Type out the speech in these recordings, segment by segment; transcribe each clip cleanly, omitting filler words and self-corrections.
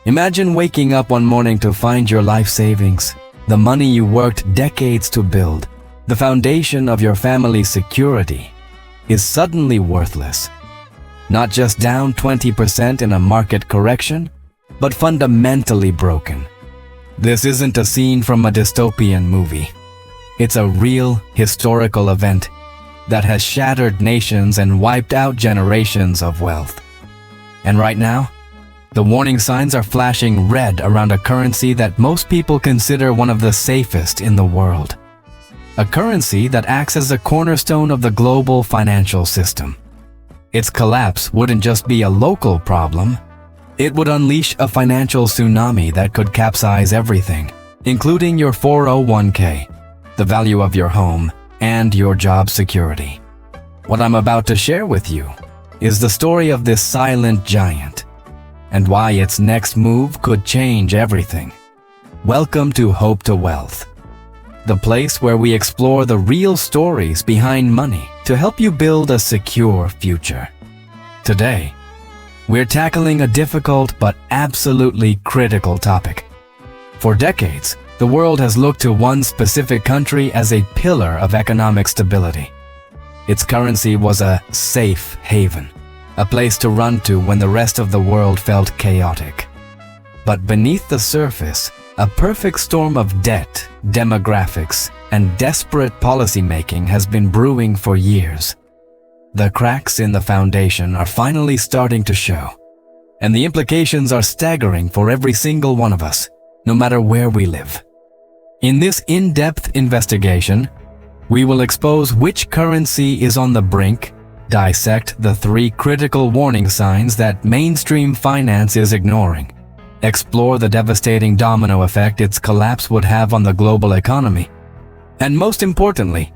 Imagine waking up one morning to find your life savings, the money you worked decades to build, the foundation of your family's security, is suddenly worthless. Not just down 20% in a market correction, but fundamentally broken. This isn't a scene from a dystopian movie. It's a real historical event that has shattered nations and wiped out generations of wealth. And right now, the warning signs are flashing red around a currency that most people consider one of the safest in the world. A currency that acts as a cornerstone of the global financial system. Its collapse wouldn't just be a local problem. It would unleash a financial tsunami that could capsize everything, including your 401k, the value of your home, and your job security. What I'm about to share with you is the story of this silent giant and why its next move could change everything. Welcome to Hope to Wealth, the place where we explore the real stories behind money to help you build a secure future. Today, we're tackling a difficult but absolutely critical topic. For decades, the world has looked to one specific country as a pillar of economic stability. Its currency was a safe haven, a place to run to when the rest of the world felt chaotic. But beneath the surface, a perfect storm of debt, demographics, and desperate policymaking has been brewing for years. The cracks in the foundation are finally starting to show, and the implications are staggering for every single one of us, no matter where we live. In this in-depth investigation, we will expose which currency is on the brink, dissect the 3 critical warning signs that mainstream finance is ignoring, explore the devastating domino effect its collapse would have on the global economy, and most importantly,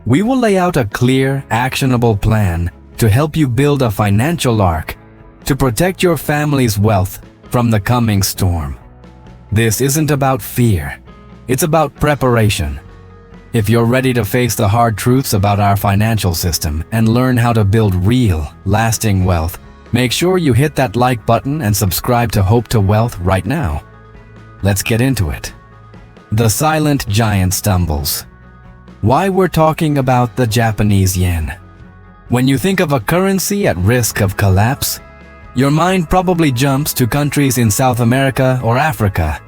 we will lay out a clear, actionable plan to help you build a financial ark to protect your family's wealth from the coming storm. This isn't about fear, it's about preparation. If you're ready to face the hard truths about our financial system and learn how to build real, lasting wealth, make sure you hit that like button and subscribe to Hope to Wealth right now. Let's get into it. The silent giant stumbles. Why we're talking about the Japanese yen. When you think of a currency at risk of collapse, your mind probably jumps to countries in South America or Africa,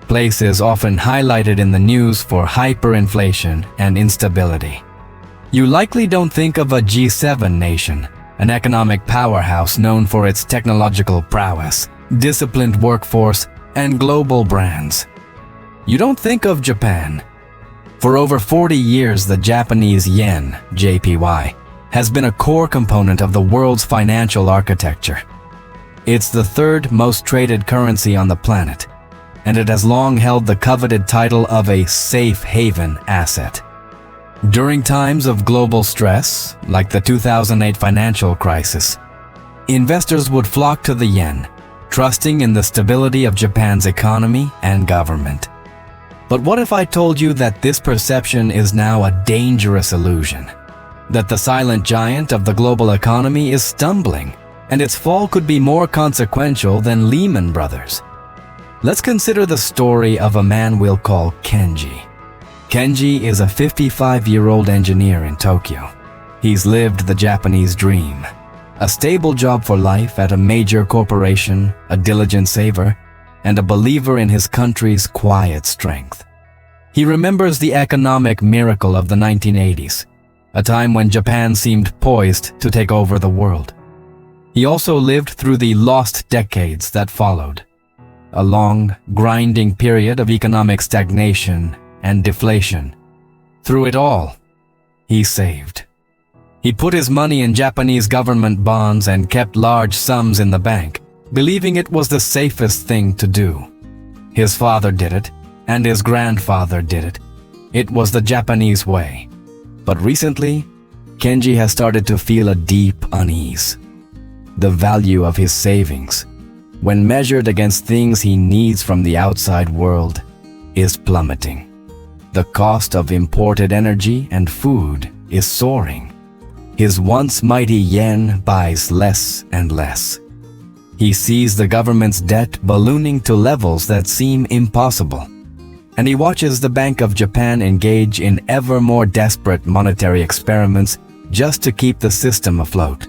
places often highlighted in the news for hyperinflation and instability. You likely don't think of a G7 nation, an economic powerhouse known for its technological prowess, disciplined workforce, and global brands. You don't think of Japan. For over 40 years, the Japanese yen, JPY, has been a core component of the world's financial architecture. It's the 3rd most traded currency on the planet, and it has long held the coveted title of a safe haven asset. During times of global stress, like the 2008 financial crisis, investors would flock to the yen, trusting in the stability of Japan's economy and government. But what if I told you that this perception is now a dangerous illusion? That the silent giant of the global economy is stumbling, and its fall could be more consequential than Lehman Brothers. Let's consider the story of a man we'll call Kenji. Kenji is a 55-year-old engineer in Tokyo. He's lived the Japanese dream. A stable job for life at a major corporation, a diligent saver, and a believer in his country's quiet strength. He remembers the economic miracle of the 1980s, a time when Japan seemed poised to take over the world. He also lived through the lost decades that followed, a long, grinding period of economic stagnation and deflation. Through it all, he saved. He put his money in Japanese government bonds and kept large sums in the bank, believing it was the safest thing to do. His father did it, and his grandfather did it. It was the Japanese way. But recently, Kenji has started to feel a deep unease. The value of his savings, when measured against things he needs from the outside world, is plummeting. The cost of imported energy and food is soaring. His once mighty yen buys less and less. He sees the government's debt ballooning to levels that seem impossible. And he watches the Bank of Japan engage in ever more desperate monetary experiments just to keep the system afloat.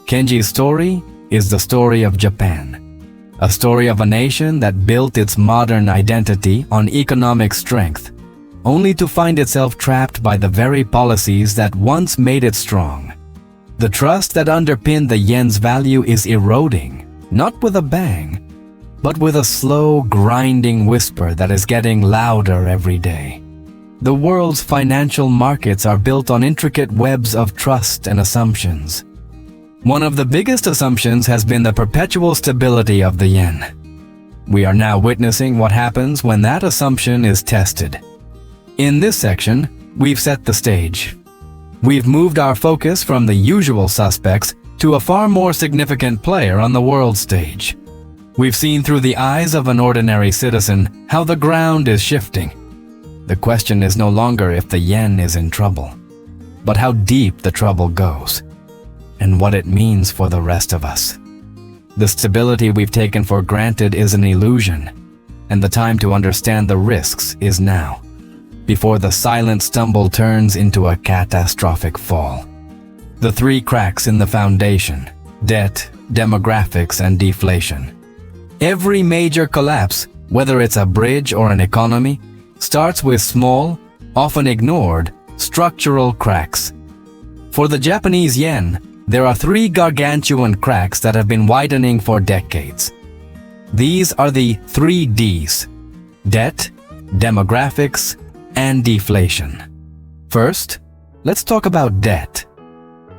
Kenji's story is the story of Japan. A story of a nation that built its modern identity on economic strength, only to find itself trapped by the very policies that once made it strong. The trust that underpinned the yen's value is eroding, not with a bang, but with a slow, grinding whisper that is getting louder every day. The world's financial markets are built on intricate webs of trust and assumptions. One of the biggest assumptions has been the perpetual stability of the yen. We are now witnessing what happens when that assumption is tested. In this section, we've set the stage. We've moved our focus from the usual suspects to a far more significant player on the world stage. We've seen through the eyes of an ordinary citizen how the ground is shifting. The question is no longer if the yen is in trouble, but how deep the trouble goes, and what it means for the rest of us. The stability we've taken for granted is an illusion, and the time to understand the risks is now, before the silent stumble turns into a catastrophic fall. The three cracks in the foundation: debt, demographics, and deflation. Every major collapse, whether it's a bridge or an economy, starts with small, often ignored, structural cracks. For the Japanese yen, there are three gargantuan cracks that have been widening for decades. These are the 3 Ds: debt, demographics, and deflation. First, let's talk about debt.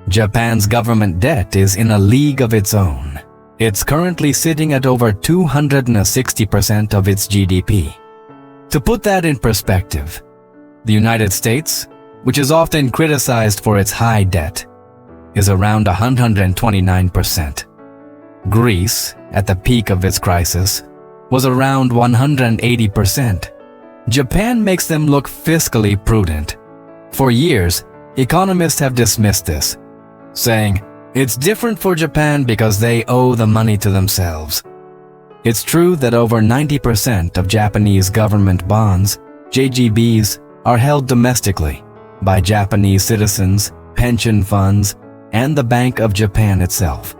Japan's government debt is in a league of its own. It's currently sitting at over 260% of its GDP. To put that in perspective, the United States, which is often criticized for its high debt, is around 129%. Greece, at the peak of its crisis, was around 180%. Japan makes them look fiscally prudent. For years, economists have dismissed this, saying, it's different for Japan because they owe the money to themselves. It's true that over 90% of Japanese government bonds, JGBs, are held domestically by Japanese citizens, pension funds, and the Bank of Japan itself.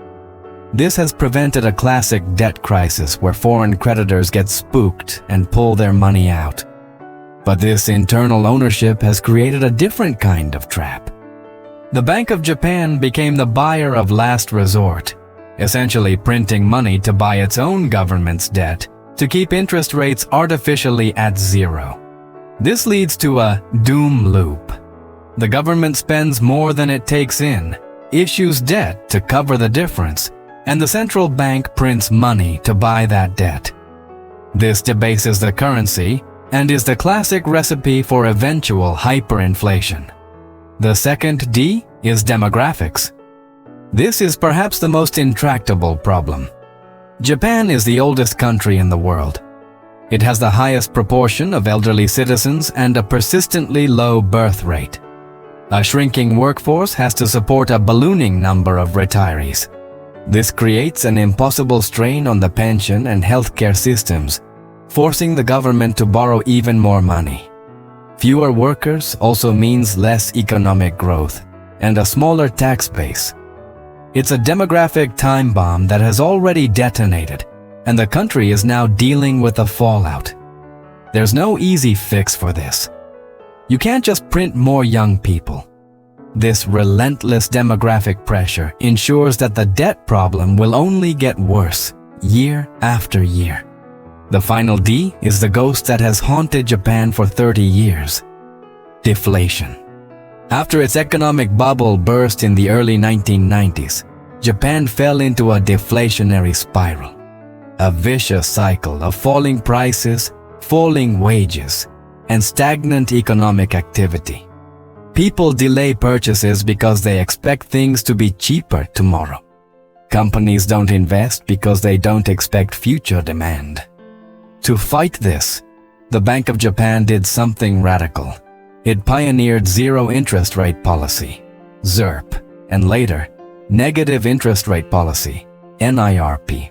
This has prevented a classic debt crisis where foreign creditors get spooked and pull their money out. But this internal ownership has created a different kind of trap. The Bank of Japan became the buyer of last resort, essentially printing money to buy its own government's debt to keep interest rates artificially at zero. This leads to a doom loop. The government spends more than it takes in, issues debt to cover the difference, and the central bank prints money to buy that debt. This debases the currency and is the classic recipe for eventual hyperinflation. The second D is demographics. This is perhaps the most intractable problem. Japan is the oldest country in the world. It has the highest proportion of elderly citizens and a persistently low birth rate. A shrinking workforce has to support a ballooning number of retirees. This creates an impossible strain on the pension and healthcare systems, forcing the government to borrow even more money. Fewer workers also means less economic growth and a smaller tax base. It's a demographic time bomb that has already detonated, and the country is now dealing with the fallout. There's no easy fix for this. You can't just print more young people. This relentless demographic pressure ensures that the debt problem will only get worse year after year. The final D is the ghost that has haunted Japan for 30 years: deflation. After its economic bubble burst in the early 1990s, Japan fell into a deflationary spiral, a vicious cycle of falling prices, falling wages, and stagnant economic activity. People delay purchases because they expect things to be cheaper tomorrow. Companies don't invest because they don't expect future demand. To fight this, the Bank of Japan did something radical. It pioneered zero interest rate policy, ZIRP, and later, negative interest rate policy, NIRP.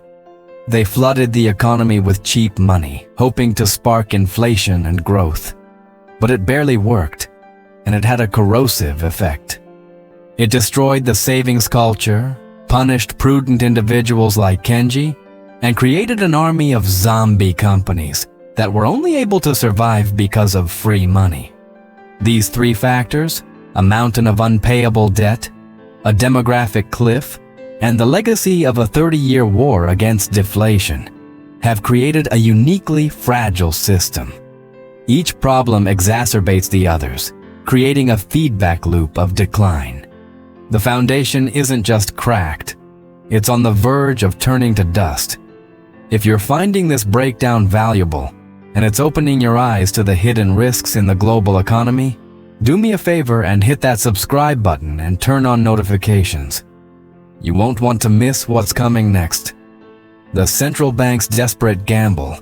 They flooded the economy with cheap money, hoping to spark inflation and growth. But it barely worked, and it had a corrosive effect. It destroyed the savings culture, punished prudent individuals like Kenji, and created an army of zombie companies that were only able to survive because of free money. These three factors, a mountain of unpayable debt, a demographic cliff, and the legacy of a 30-year war against deflation, have created a uniquely fragile system. Each problem exacerbates the others, creating a feedback loop of decline. The foundation isn't just cracked, it's on the verge of turning to dust. If you're finding this breakdown valuable, and it's opening your eyes to the hidden risks in the global economy, do me a favor and hit that subscribe button and turn on notifications. You won't want to miss what's coming next. The central bank's desperate gamble,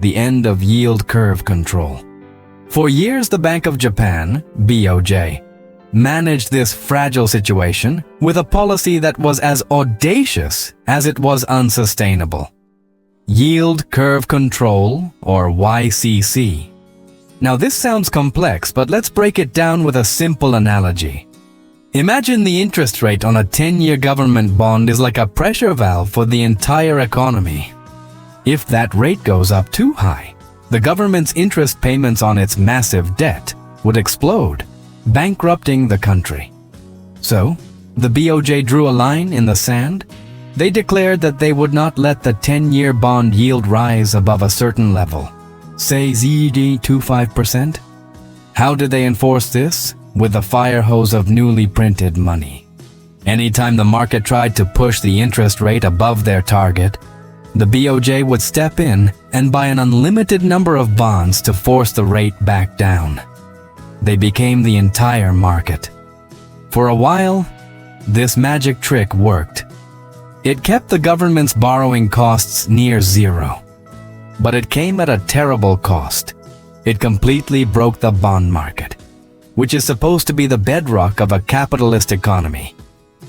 the end of yield curve control. For years, the Bank of Japan, BOJ, managed this fragile situation with a policy that was as audacious as it was unsustainable. Yield curve control, or YCC. Now this sounds complex, but let's break it down with a simple analogy. Imagine the interest rate on a 10-year government bond is like a pressure valve for the entire economy. If that rate goes up too high, the government's interest payments on its massive debt would explode, bankrupting the country. So, the BOJ drew a line in the sand. They declared that they would not let the 10-year bond yield rise above a certain level, say ZD25%. How did they enforce this? With the fire hose of newly printed money. Anytime the market tried to push the interest rate above their target, the BOJ would step in and buy an unlimited number of bonds to force the rate back down. They became the entire market. For a while, this magic trick worked. It kept the government's borrowing costs near zero. But it came at a terrible cost. It completely broke the bond market, which is supposed to be the bedrock of a capitalist economy,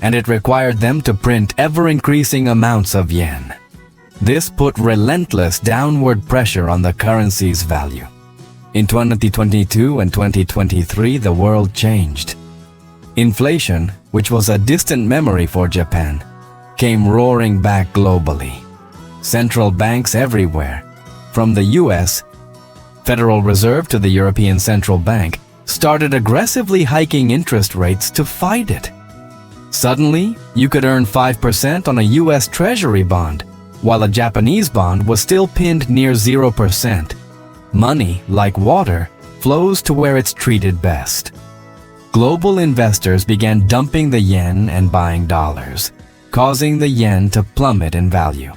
and it required them to print ever-increasing amounts of yen. This put relentless downward pressure on the currency's value. In 2022 and 2023, the world changed. Inflation, which was a distant memory for Japan, came roaring back globally. Central banks everywhere, from the US Federal Reserve to the European Central Bank, started aggressively hiking interest rates to fight it. Suddenly, you could earn 5% on a US Treasury bond, while a Japanese bond was still pinned near 0%. Money, like water, flows to where it's treated best. Global investors began dumping the yen and buying dollars, causing the yen to plummet in value.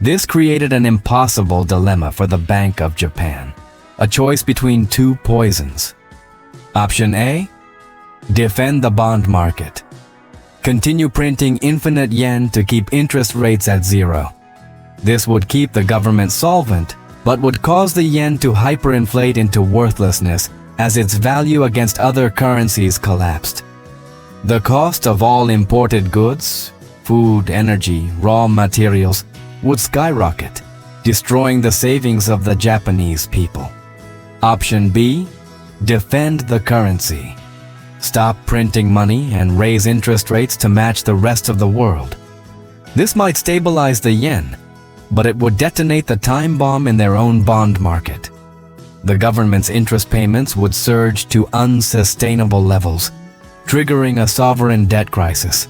This created an impossible dilemma for the Bank of Japan, a choice between two poisons. Option A, defend the bond market. Continue printing infinite yen to keep interest rates at zero. This would keep the government solvent, but would cause the yen to hyperinflate into worthlessness as its value against other currencies collapsed. The cost of all imported goods, food, energy, raw materials, would skyrocket, destroying the savings of the Japanese people. Option B, defend the currency. Stop printing money and raise interest rates to match the rest of the world. This might stabilize the yen, but it would detonate the time bomb in their own bond market. The government's interest payments would surge to unsustainable levels, triggering a sovereign debt crisis.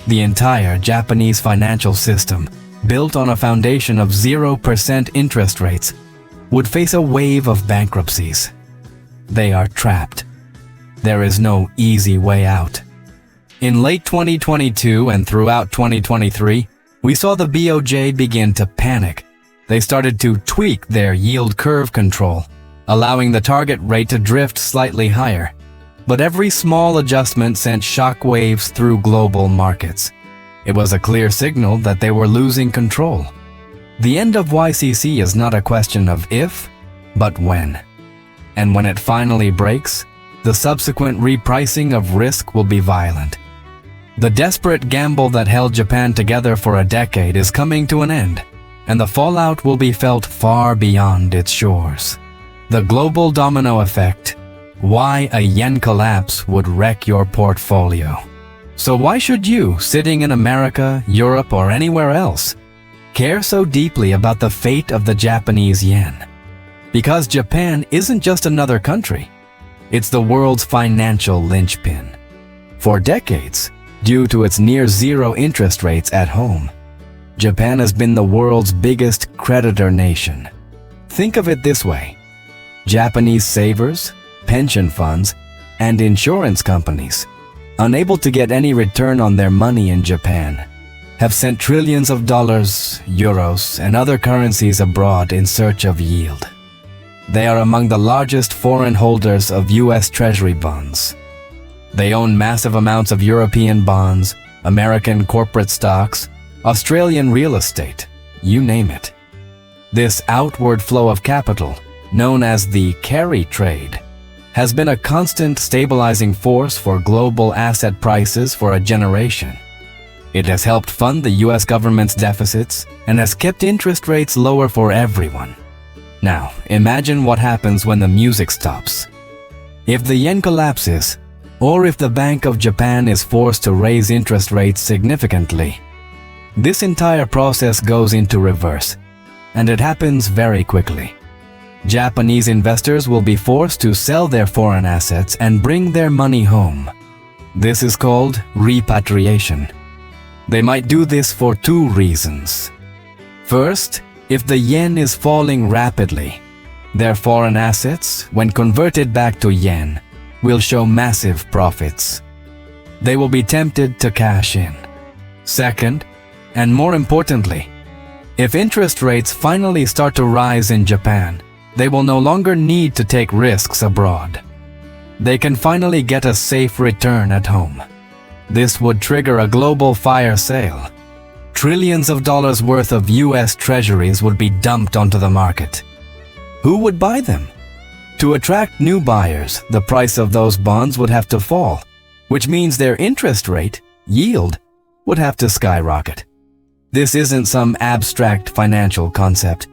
The entire Japanese financial system, built on a foundation of 0% interest rates, would face a wave of bankruptcies. They are trapped. There is no easy way out. In late 2022 and throughout 2023, we saw the BOJ begin to panic. They started to tweak their yield curve control, allowing the target rate to drift slightly higher. But every small adjustment sent shockwaves through global markets. It was a clear signal that they were losing control. The end of YCC is not a question of if, but when. And when it finally breaks, the subsequent repricing of risk will be violent. The desperate gamble that held Japan together for a decade is coming to an end. and the fallout will be felt far beyond its shores. The global domino effect. Why a yen collapse would wreck your portfolio. So why should you, sitting in America, Europe, or anywhere else, care so deeply about the fate of the Japanese yen? Because Japan isn't just another country. It's the world's financial linchpin. For decades, due to its near-zero interest rates at home, Japan has been the world's biggest creditor nation. Think of it this way. Japanese savers, pension funds, and insurance companies, unable to get any return on their money in Japan, have sent trillions of dollars, euros, and other currencies abroad in search of yield. They are among the largest foreign holders of US Treasury bonds. They own massive amounts of European bonds, American corporate stocks, Australian real estate, you name it. This outward flow of capital, known as the carry trade, has been a constant stabilizing force for global asset prices for a generation. It has helped fund the US government's deficits and has kept interest rates lower for everyone. Now, imagine what happens when the music stops. If the yen collapses, or if the Bank of Japan is forced to raise interest rates significantly, this entire process goes into reverse, and it happens very quickly. Japanese investors will be forced to sell their foreign assets and bring their money home. This is called repatriation. They might do this for two reasons. First, if the yen is falling rapidly, their foreign assets, when converted back to yen, will show massive profits. They will be tempted to cash in. Second, and more importantly, if interest rates finally start to rise in Japan, they will no longer need to take risks abroad. They can finally get a safe return at home. This would trigger a global fire sale. Trillions of dollars worth of US treasuries would be dumped onto the market. Who would buy them? To attract new buyers, the price of those bonds would have to fall, which means their interest rate, yield, would have to skyrocket. This isn't some abstract financial concept.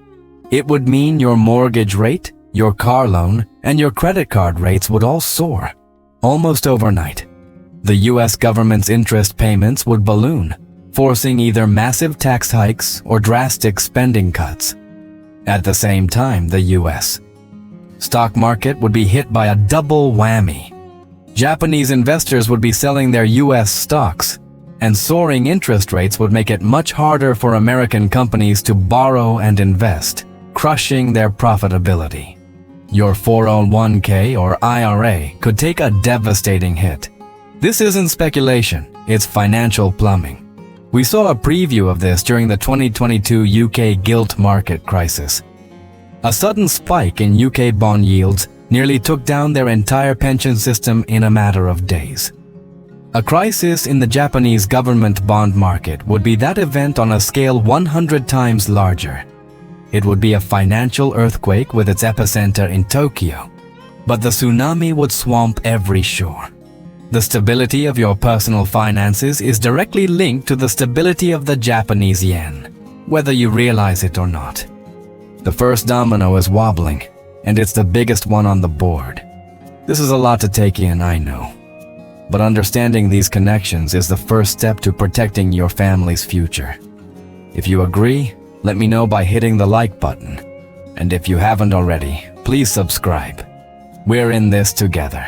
It would mean your mortgage rate, your car loan, and your credit card rates would all soar, almost overnight. The US government's interest payments would balloon, forcing either massive tax hikes or drastic spending cuts. At the same time, the US stock market would be hit by a double whammy. Japanese investors would be selling their US stocks, and soaring interest rates would make it much harder for American companies to borrow and invest, crushing their profitability. Your 401k or IRA could take a devastating hit. This isn't speculation, it's financial plumbing. We saw a preview of this during the 2022 UK gilt market crisis. A sudden spike in UK bond yields nearly took down their entire pension system in a matter of days. A crisis in the Japanese government bond market would be that event on a scale 100 times larger. It would be a financial earthquake with its epicenter in Tokyo, but the tsunami would swamp every shore. The stability of your personal finances is directly linked to the stability of the Japanese yen, whether you realize it or not. The first domino is wobbling, and it's the biggest one on the board. This is a lot to take in, I know. But understanding these connections is the first step to protecting your family's future. If you agree, let me know by hitting the like button. And if you haven't already, please subscribe. We're in this together.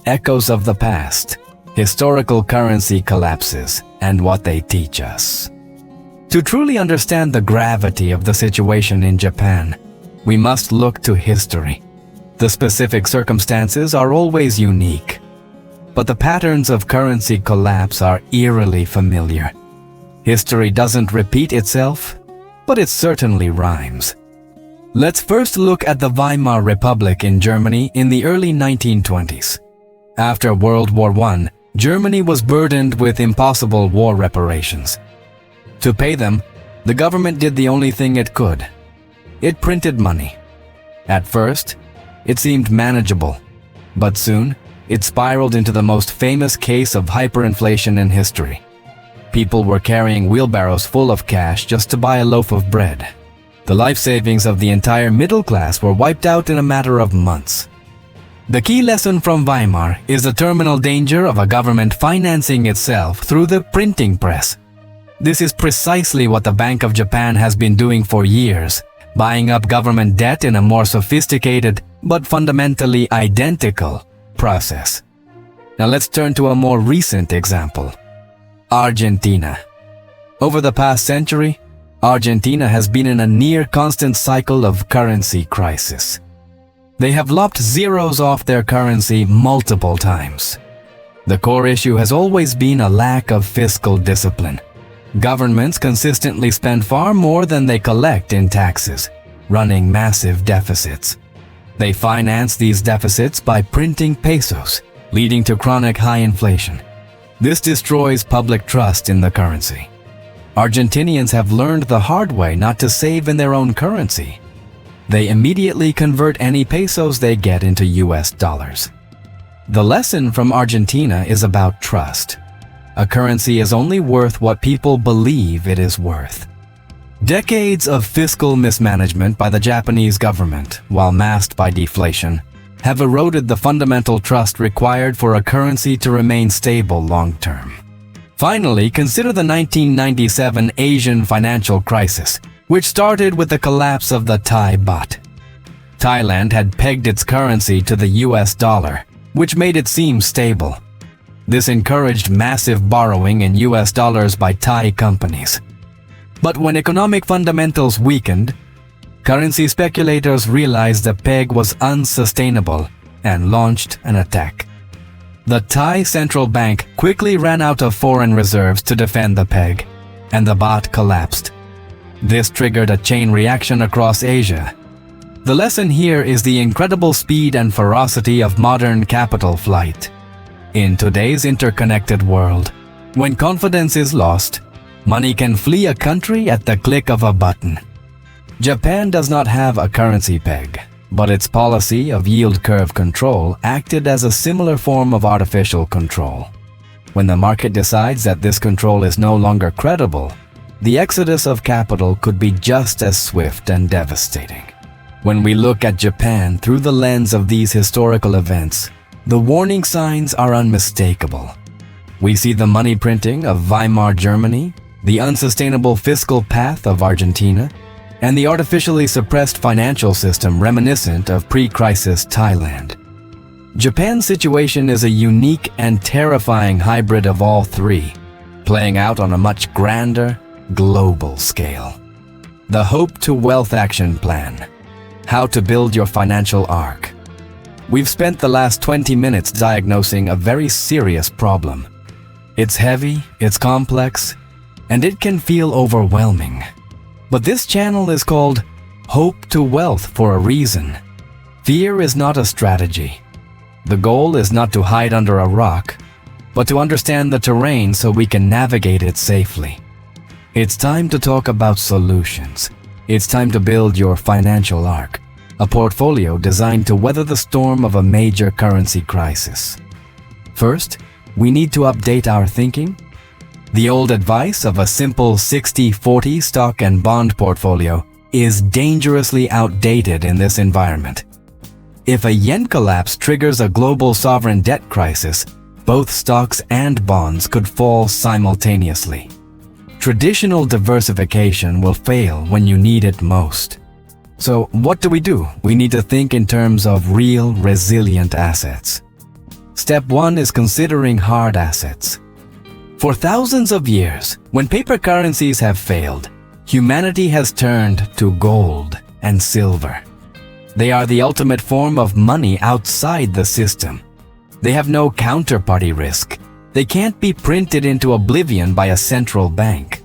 Echoes of the past, historical currency collapses, and what they teach us. To truly understand the gravity of the situation in Japan, we must look to history. The specific circumstances are always unique, but the patterns of currency collapse are eerily familiar. History doesn't repeat itself, but it certainly rhymes. Let's first look at the Weimar Republic in Germany in the early 1920s. After World War I, Germany was burdened with impossible war reparations. To pay them, the government did the only thing it could. It printed money. At first, it seemed manageable, but soon, it spiraled into the most famous case of hyperinflation in history. People were carrying wheelbarrows full of cash just to buy a loaf of bread. The life savings of the entire middle class were wiped out in a matter of months. The key lesson from Weimar is the terminal danger of a government financing itself through the printing press. This is precisely what the Bank of Japan has been doing for years, buying up government debt in a more sophisticated but fundamentally identical process. Now let's turn to a more recent example. Argentina. Over the past century, Argentina has been in a near constant cycle of currency crisis. They have lopped zeros off their currency multiple times. The core issue has always been a lack of fiscal discipline. Governments consistently spend far more than they collect in taxes, running massive deficits. They finance these deficits by printing pesos, leading to chronic high inflation. This destroys public trust in the currency. Argentinians have learned the hard way not to save in their own currency. They immediately convert any pesos they get into US dollars. The lesson from Argentina is about trust. A currency is only worth what people believe it is worth. Decades of fiscal mismanagement by the Japanese government, while masked by deflation, have eroded the fundamental trust required for a currency to remain stable long-term. Finally, consider the 1997 Asian financial crisis, which started with the collapse of the Thai baht. Thailand had pegged its currency to the US dollar, which made it seem stable. This encouraged massive borrowing in US dollars by Thai companies. But when economic fundamentals weakened, currency speculators realized the peg was unsustainable and launched an attack. The Thai central bank quickly ran out of foreign reserves to defend the peg, and the baht collapsed. This triggered a chain reaction across Asia. The lesson here is the incredible speed and ferocity of modern capital flight. In today's interconnected world, when confidence is lost, money can flee a country at the click of a button. Japan does not have a currency peg, but its policy of yield curve control acted as a similar form of artificial control. When the market decides that this control is no longer credible, the exodus of capital could be just as swift and devastating. When we look at Japan through the lens of these historical events, the warning signs are unmistakable. We see the money printing of Weimar Germany, the unsustainable fiscal path of Argentina, and the artificially suppressed financial system reminiscent of pre-crisis Thailand. Japan's situation is a unique and terrifying hybrid of all three, playing out on a much grander, global scale. The Hope to Wealth Action Plan. How to build your financial ark. We've spent the last 20 minutes diagnosing a very serious problem. It's heavy, it's complex, and it can feel overwhelming. But this channel is called Hope to Wealth for a reason. Fear is not a strategy. The goal is not to hide under a rock, but to understand the terrain so we can navigate it safely. It's time to talk about solutions. It's time to build your financial ark, a portfolio designed to weather the storm of a major currency crisis. First, we need to update our thinking. The old advice of a simple 60-40 stock and bond portfolio is dangerously outdated in this environment. If a yen collapse triggers a global sovereign debt crisis, both stocks and bonds could fall simultaneously. Traditional diversification will fail when you need it most. So what do? We need to think in terms of real, resilient assets. Step 1 is considering hard assets. For thousands of years, when paper currencies have failed, humanity has turned to gold and silver. They are the ultimate form of money outside the system. They have no counterparty risk. They can't be printed into oblivion by a central bank.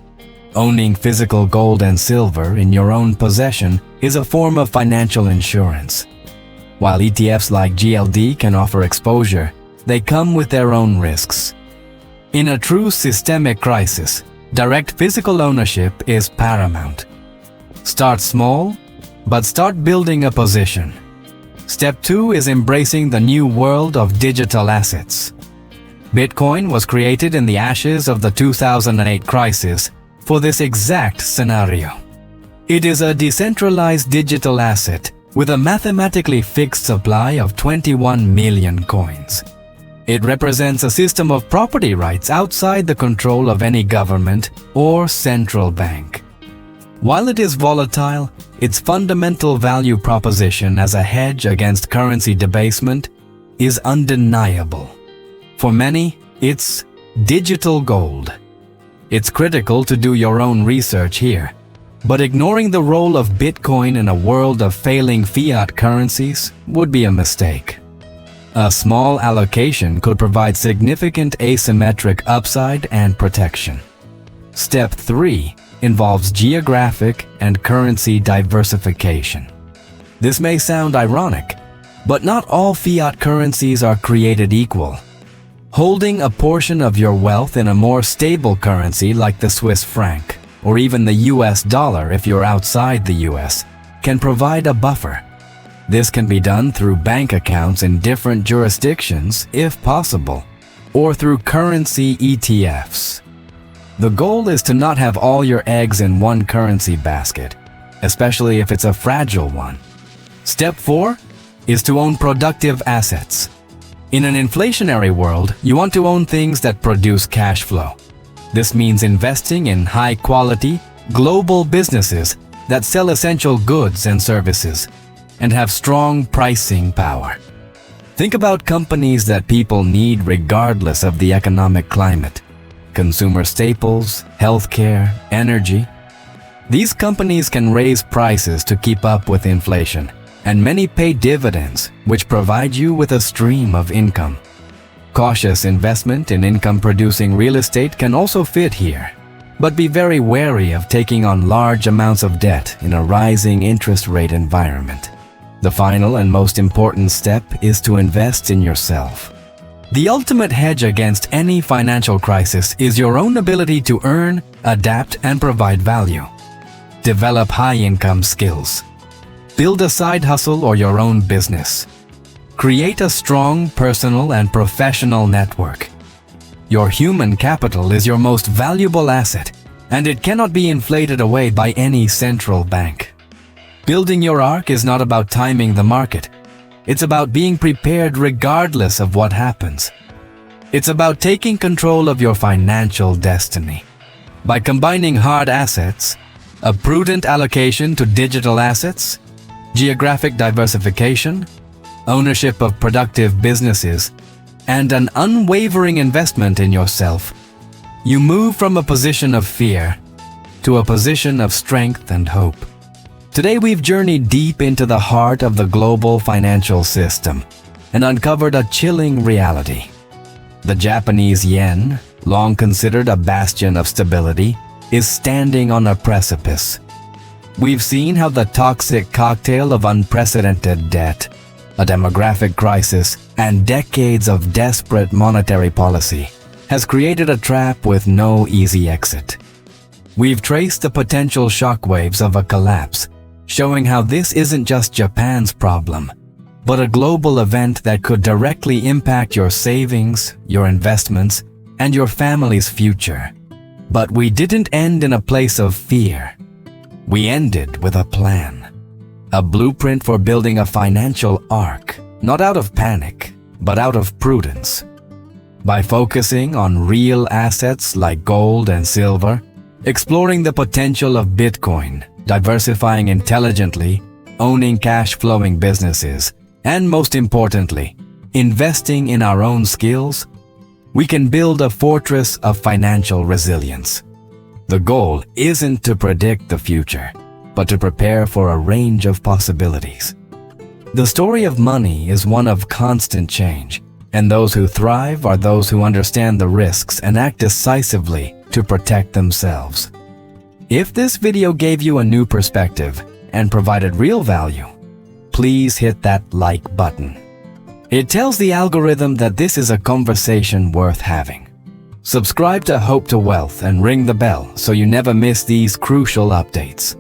Owning physical gold and silver in your own possession is a form of financial insurance. While ETFs like GLD can offer exposure, they come with their own risks. In a true systemic crisis, direct physical ownership is paramount. Start small, but start building a position. Step 2 is embracing the new world of digital assets. Bitcoin was created in the ashes of the 2008 crisis for this exact scenario. It is a decentralized digital asset with a mathematically fixed supply of 21 million coins. It represents a system of property rights outside the control of any government or central bank. While it is volatile, its fundamental value proposition as a hedge against currency debasement is undeniable. For many, it's digital gold. It's critical to do your own research here, but ignoring the role of Bitcoin in a world of failing fiat currencies would be a mistake. A small allocation could provide significant asymmetric upside and protection. Step 3 involves geographic and currency diversification. This may sound ironic, but not all fiat currencies are created equal. Holding a portion of your wealth in a more stable currency like the Swiss franc, or even the US dollar if you're outside the US, can provide a buffer. This can be done through bank accounts in different jurisdictions, if possible, or through currency ETFs. The goal is to not have all your eggs in one currency basket, especially if it's a fragile one. Step 4 is to own productive assets. In an inflationary world, you want to own things that produce cash flow. This means investing in high-quality, global businesses that sell essential goods and services and have strong pricing power. Think about companies that people need regardless of the economic climate. Consumer staples, healthcare, energy. These companies can raise prices to keep up with inflation, and many pay dividends, which provide you with a stream of income. Cautious investment in income-producing real estate can also fit here, but be very wary of taking on large amounts of debt in a rising interest rate environment. The final and most important step is to invest in yourself. The ultimate hedge against any financial crisis is your own ability to earn, adapt, and provide value. Develop high-income skills. Build a side hustle or your own business. Create a strong personal and professional network. Your human capital is your most valuable asset, and it cannot be inflated away by any central bank. Building your ark is not about timing the market. It's about being prepared regardless of what happens. It's about taking control of your financial destiny. By combining hard assets, a prudent allocation to digital assets, geographic diversification, ownership of productive businesses, and an unwavering investment in yourself, you move from a position of fear to a position of strength and hope. Today we've journeyed deep into the heart of the global financial system and uncovered a chilling reality. The Japanese yen, long considered a bastion of stability, is standing on a precipice. We've seen how the toxic cocktail of unprecedented debt, a demographic crisis, and decades of desperate monetary policy has created a trap with no easy exit. We've traced the potential shockwaves of a collapse, showing how this isn't just Japan's problem, but a global event that could directly impact your savings, your investments, and your family's future. But we didn't end in a place of fear. We ended with a plan. A blueprint for building a financial ark, not out of panic, but out of prudence. By focusing on real assets like gold and silver, exploring the potential of Bitcoin, diversifying intelligently, owning cash-flowing businesses, and most importantly, investing in our own skills, we can build a fortress of financial resilience. The goal isn't to predict the future, but to prepare for a range of possibilities. The story of money is one of constant change, and those who thrive are those who understand the risks and act decisively to protect themselves. If this video gave you a new perspective and provided real value, please hit that like button. It tells the algorithm that this is a conversation worth having. Subscribe to Hope to Wealth and ring the bell so you never miss these crucial updates.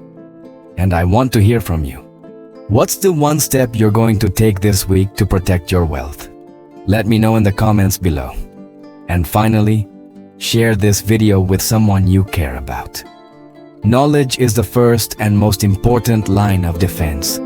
And I want to hear from you. What's the one step you're going to take this week to protect your wealth? Let me know in the comments below. And finally, share this video with someone you care about. Knowledge is the first and most important line of defense.